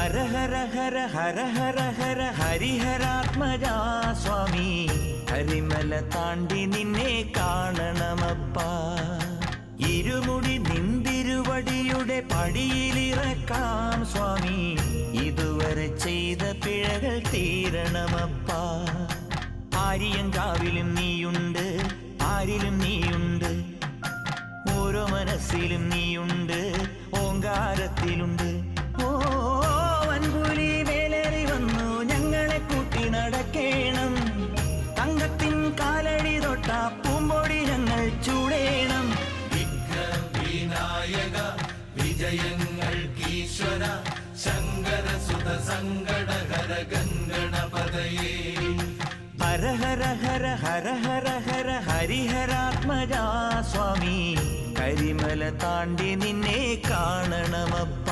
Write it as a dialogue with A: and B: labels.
A: ഹര ഹര ഹര ഹര ഹര ഹര ഹരിഹരാത്മജാ സ്വാമി, കരിമല താണ്ടി നിന്നെ കാണണമപ്പാ. ഇരുമുടി നിന്തിരുവടിയുടെ പടിയിലിറക്കാം സ്വാമി, ഇതുവരെ ചെയ്ത പിഴകൾ തീരണമപ്പാ. ആര്യങ്കാവിലും നീയുണ്ട്, ആരിലും നീയുണ്ട്, ഓരോ മനസ്സിലും നീയുണ്ട്, ഓങ്കാരത്തിലുണ്ട്. ഓ വൻപുലി വേലേറി വന്നു ഞങ്ങളെ കൂട്ടി നടക്കേണം, തങ്കത്തിൻ കാലടി തൊട്ട പൂമ്പൊടി ഞങ്ങൾ ചൂടേണം.
B: വിഘ്നവിനായക വിജയങ്ങൾക്കീശ്വര ശങ്കരസുത സങ്കടഹര ഗംഗണപതയേ.
A: ഹര ഹര ഹര ഹര ഹര ഹര ഹരിഹരാത്മജാ സ്വാമി, കരിമല താണ്ടി നിന്നെ കാണണമപ്പ.